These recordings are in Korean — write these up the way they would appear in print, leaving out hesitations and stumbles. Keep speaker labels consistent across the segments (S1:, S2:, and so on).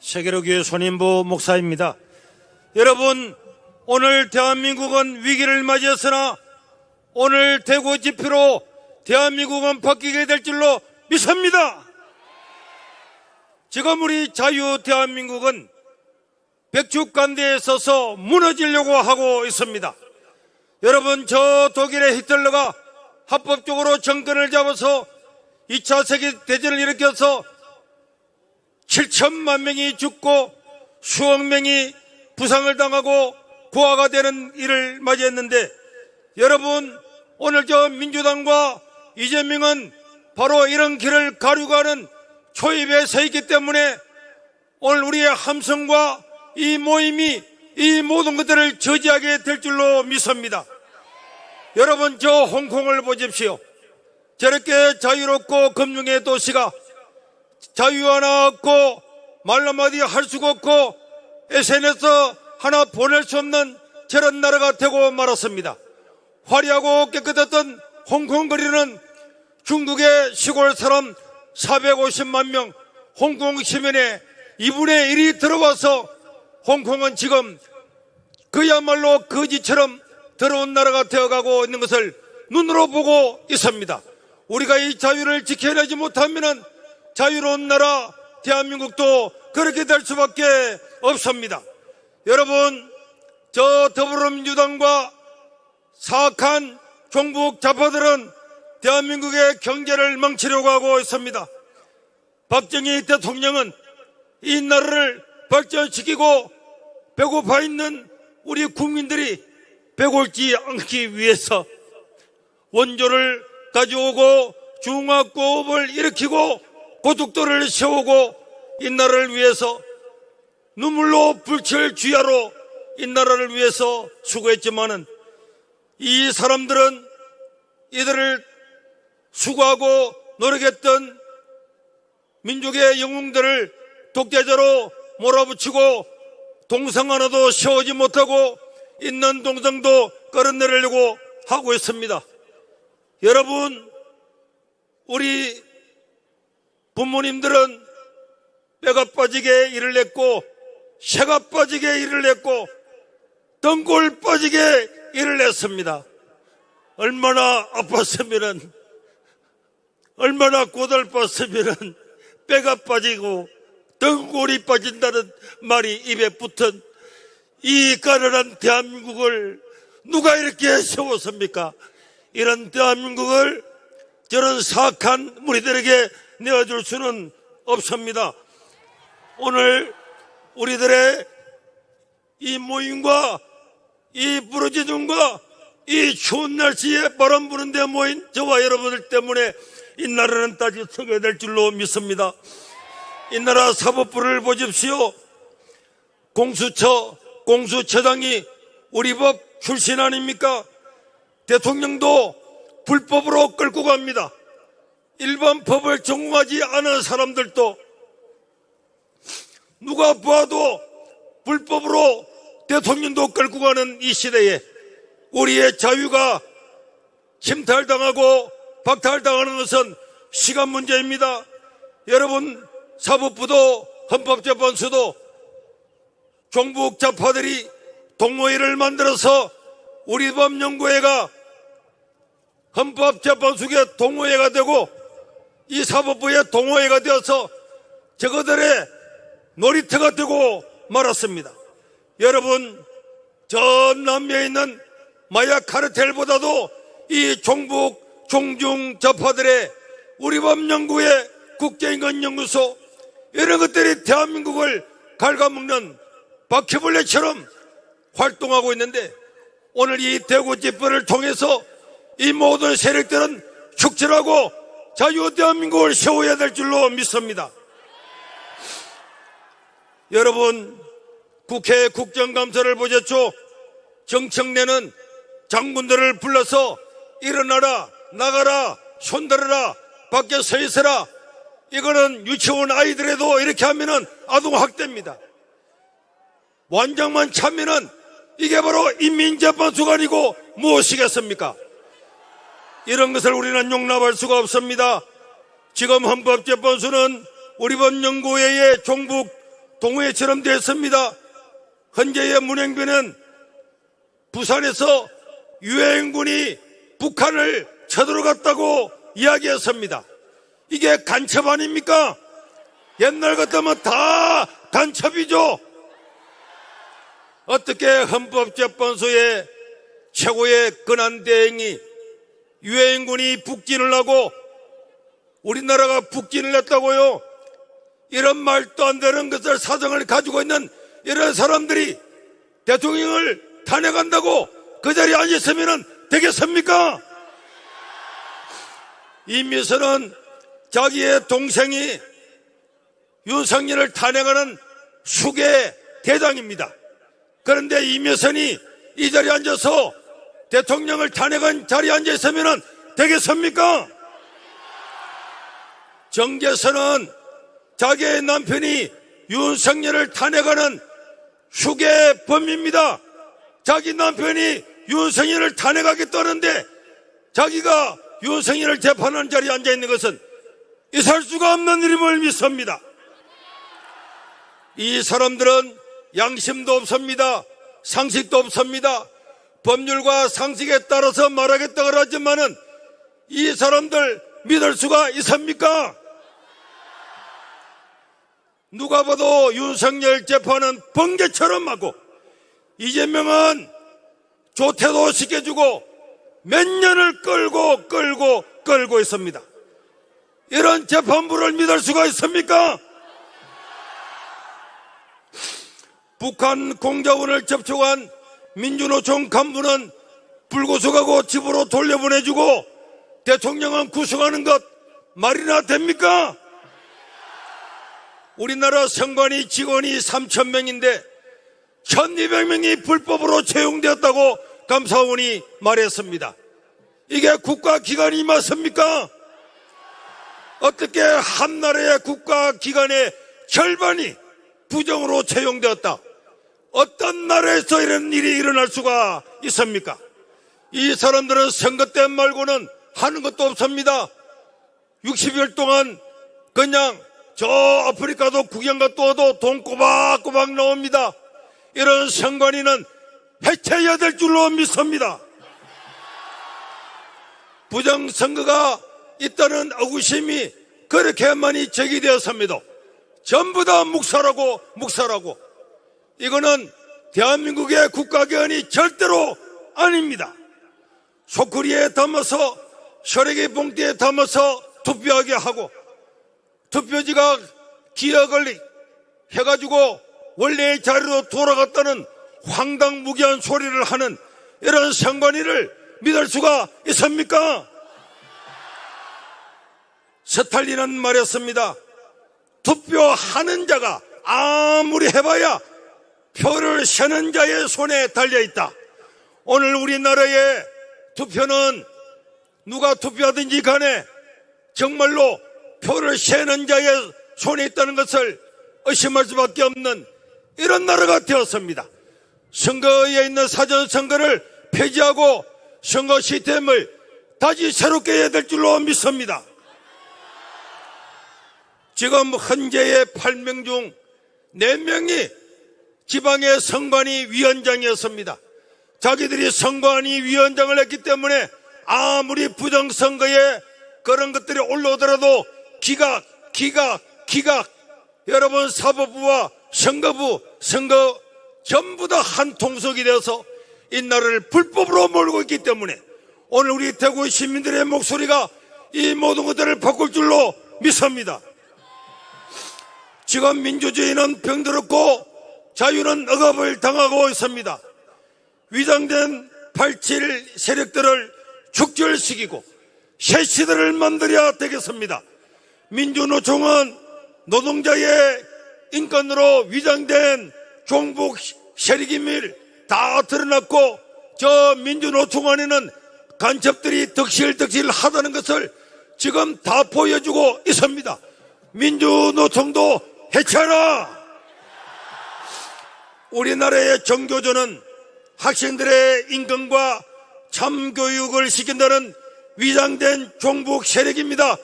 S1: 세계로교회 손인부 목사입니다. 여러분, 오늘 대한민국은 위기를 맞이했으나 오늘 대구 집회로 대한민국은 바뀌게 될 줄로 믿습니다. 지금 우리 자유 대한민국은 백축간대에 서서 무너지려고 하고 있습니다. 여러분, 저 독일의 히틀러가 합법적으로 정권을 잡아서 2차 세계대전을 일으켜서 7천만 명이 죽고 수억 명이 부상을 당하고 고아가 되는 일을 맞이했는데, 여러분, 오늘 저 민주당과 이재명은 바로 이런 길을 가려고 하는 초입에 서 있기 때문에 오늘 우리의 함성과 이 모임이 이 모든 것들을 저지하게 될 줄로 믿습니다. 여러분, 저 홍콩을 보십시오. 저렇게 자유롭고 금융의 도시가 자유 하나 없고 말 한마디 할 수가 없고 SNS 하나 보낼 수 없는 저런 나라가 되고 말았습니다. 화려하고 깨끗했던 홍콩 거리는 중국의 시골 사람 450만 명, 홍콩 시민의 2분의 1이 들어와서 홍콩은 지금 그야말로 거지처럼 더러운 나라가 되어가고 있는 것을 눈으로 보고 있습니다. 우리가 이 자유를 지켜내지 못하면 자유로운 나라 대한민국도 그렇게 될 수밖에 없습니다. 여러분, 저 더불어민주당과 사악한 종북 좌파들은 대한민국의 경제를 망치려고 하고 있습니다. 박정희 대통령은 이 나라를 발전시키고 배고파 있는 우리 국민들이 배골지 않기 위해서 원조를 가져오고 중화고업을 일으키고 고속도로를 세우고 이 나라를 위해서 눈물로 불칠 주야로 이 나라를 위해서 수고했지만은 이 사람들은 이들을 수고하고 노력했던 민족의 영웅들을 독재자로 몰아붙이고 동상 하나도 세우지 못하고 있는 동상도 끌어내리려고 하고 있습니다. 여러분, 우리 부모님들은 뼈가 빠지게 일을 했고 새가 빠지게 일을 했고 등골 빠지게 일을 했습니다. 얼마나 아팠으면은, 얼마나 고달팠으면은 뼈가 빠지고 등골이 빠진다는 말이 입에 붙은 이 가난한 대한민국을 누가 이렇게 세웠습니까? 이런 대한민국을 저런 사악한 무리들에게 내어줄 수는 없습니다. 오늘 우리들의 이 모임과 이 부르짖음과 이 추운 날씨에 바람 부는데 모인 저와 여러분들 때문에 이 나라는 다시 서게 될 줄로 믿습니다. 이 나라 사법부를 보십시오. 공수처장이 우리 법 출신 아닙니까? 대통령도 불법으로 끌고 갑니다. 일반 법을 전공하지 않은 사람들도 누가 봐도 불법으로 대통령도 끌고 가는 이 시대에 우리의 자유가 침탈당하고 박탈당하는 것은 시간 문제입니다. 여러분, 사법부도 헌법재판소도 종북 좌파들이 동호회를 만들어서 우리 법연구회가 헌법재판소의 동호회가 되고 이 사법부의 동호회가 되어서 저거들의 놀이터가 되고 말았습니다. 여러분, 저 남미에 있는 마약 카르텔보다도 이 종북 종중 좌파들의 우리 법연구회, 국제인권연구소 이런 것들이 대한민국을 갉아먹는 바퀴벌레처럼 활동하고 있는데, 오늘 이 대구 집회를 통해서 이 모든 세력들은 축출하고 자유 대한민국을 세워야 될 줄로 믿습니다. 여러분, 국회 국정감사를 보셨죠? 정청래는 장군들을 불러서 일어나라, 나가라, 손들어라, 밖에 서 있어라. 이거는 유치원 아이들에도 이렇게 하면은 아동학대입니다. 완장만 차면은 이게 바로 인민재판소가 아니고 무엇이겠습니까? 이런 것을 우리는 용납할 수가 없습니다. 지금 헌법재판소는 우리 법연구회의 종북 동해처럼 됐습니다. 현재의 문행변은 부산에서 유해인군이 북한을 쳐들어갔다고 이야기했습니다. 이게 간첩 아닙니까? 옛날 같으면 다 간첩이죠. 어떻게 헌법재판소의 최고의 권한대행이 유해인군이 북진을 하고 우리나라가 북진을 했다고요? 이런 말도 안 되는 것을 사정을 가지고 있는 이런 사람들이 대통령을 탄핵한다고 그 자리에 앉았으면 되겠습니까? 이미선은 자기의 동생이 윤석열을 탄핵하는 수계 대장입니다. 그런데 이미선이 이 자리에 앉아서 대통령을 탄핵한 자리에 앉아있으면 되겠습니까? 정계선은 자기의 남편이 윤석열을 탄핵하는 수계범입니다. 자기 남편이 윤석열을 탄핵하겠다는데 자기가 윤석열을 재판하는 자리에 앉아있는 것은 있을 수가 없는 일임을 믿습니다. 이 사람들은 양심도 없습니다. 상식도 없습니다. 법률과 상식에 따라서 말하겠다고 하지만은 이 사람들 믿을 수가 있습니까? 누가 봐도 윤석열 재판은 번개처럼 하고 이재명은 조퇴도 시켜주고 몇 년을 끌고 있습니다. 이런 재판부를 믿을 수가 있습니까? 북한 공작원을 접촉한 민주노총 간부는 불구속하고 집으로 돌려보내주고 대통령은 구속하는 것 말이나 됩니까? 우리나라 선관위 직원이 3,000명인데 1,200명이 불법으로 채용되었다고 감사원이 말했습니다. 이게 국가기관이 맞습니까? 어떻게 한 나라의 국가기관의 절반이 부정으로 채용되었다? 어떤 나라에서 이런 일이 일어날 수가 있습니까? 이 사람들은 선거 때 말고는 하는 것도 없습니다. 60일 동안 그냥 저 아프리카도 구경 갔다 와도 돈 꼬박꼬박 나옵니다. 이런 선관위는 해체해야 될 줄로 믿습니다. 부정선거가 있다는 의구심이 그렇게 많이 제기되었습니다. 전부 다 묵살하고 이거는 대한민국의 국가기관이 절대로 아닙니다. 소쿠리에 담아서 셔레기 봉투에 담아서 투표하게 하고 투표지가 기억을 해가지고 원래의 자리로 돌아갔다는 황당무계한 소리를 하는 이런 선관위를 믿을 수가 있습니까? 스탈린은 말했습니다. 투표하는 자가 아무리 해봐야 표를 세는 자의 손에 달려있다. 오늘 우리나라의 투표는 누가 투표하든지 간에 정말로 표를 세는 자의 손에 있다는 것을 의심할 수밖에 없는 이런 나라가 되었습니다. 선거에 있는 사전선거를 폐지하고 선거 시스템을 다시 새롭게 해야 될 줄로 믿습니다. 지금 현재의 8명 중 4명이 지방의 선관위 위원장이었습니다. 자기들이 선관위 위원장을 했기 때문에 아무리 부정선거에 그런 것들이 올라오더라도 기각 여러분 사법부와 선거부 선거 전부 다 한 통속이 되어서 이 나라를 불법으로 몰고 있기 때문에 오늘 우리 대구 시민들의 목소리가 이 모든 것들을 바꿀 줄로 믿습니다. 지금 민주주의는 병들었고 자유는 억압을 당하고 있습니다. 위장된 87 세력들을 축절시키고 새 시대를 만들어야 되겠습니다. 민주노총은 노동자의 인권으로 위장된 종북 세력임을 다 드러났고 저 민주노총 안에는 간첩들이 덕실덕실 하다는 것을 지금 다 보여주고 있습니다. 민주노총도 해체하라. 우리나라의 정교조는 학생들의 인권과 참교육을 시킨다는 위장된 종북 세력입니다.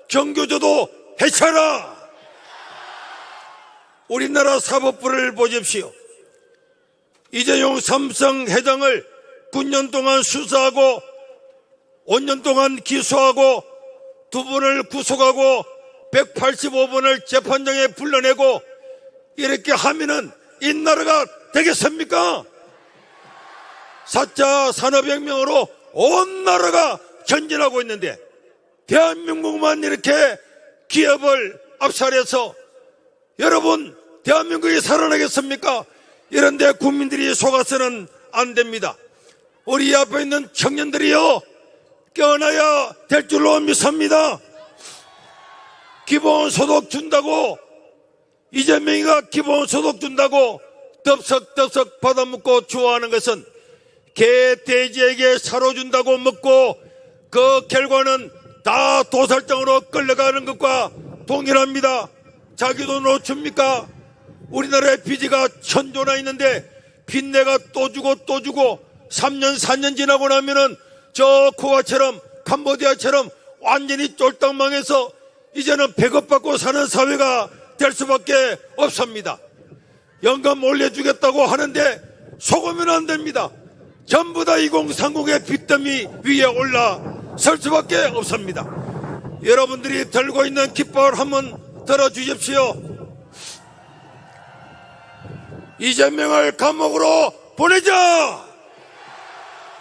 S1: 정교조도 해체하라. 우리나라 사법부를 보십시오. 이재용 삼성 회장을 9년 동안 수사하고 5년 동안 기소하고 2분을 구속하고 185번을 재판장에 불러내고 이렇게 하면은 이 나라가 되겠습니까? 4차 산업혁명으로 온 나라가 전진하고 있는데 대한민국만 이렇게 기업을 압살해서 여러분 대한민국이 살아나겠습니까? 이런데 국민들이 속아서는 안 됩니다. 우리 앞에 있는 청년들이요 깨어나야 될 줄로 믿습니다. 기본소득 준다고 이재명이가 기본소득 준다고 덥석덥석 받아먹고 좋아하는 것은 개 돼지에게 사료 준다고 먹고 그 결과는 다 도살장으로 끌려가는 것과 동일합니다. 자기 돈으로 줍니까? 우리나라의 빚이가 1000조나 있는데 빚내가 또 주고 또 주고 3년 4년 지나고 나면은 저 쿠바처럼 캄보디아처럼 완전히 쫄딱 망해서 이제는 배급받고 사는 사회가 될 수밖에 없습니다. 연금 올려주겠다고 하는데 속으면 안 됩니다. 전부 다 2030의 빚더미 위에 올라설 수밖에 없습니다. 여러분들이 들고 있는 깃발 한번 들어주십시오. 이재명을 감옥으로 보내자!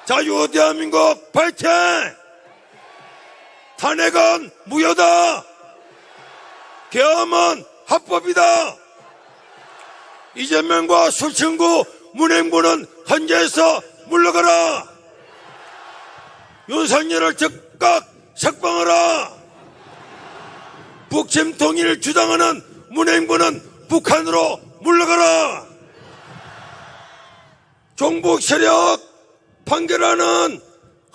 S1: 자유 대한민국 파이팅! 탄핵은 무효다! 계엄은 합법이다! 이재명과 술친구 문행부는 헌재에서 물러가라! 윤석열을 즉각 석방하라! 북침 통일을 주장하는 문행부는 북한으로 물러가라! 종북 세력 판결하는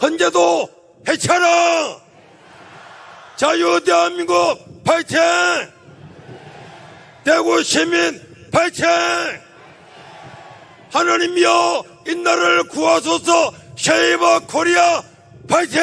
S1: 헌재도 해체하라! 자유 대한민국 파이팅! 대구 시민 파이팅! 하나님이여 이 나라를 구하소서. 세이버 코리아 파이팅!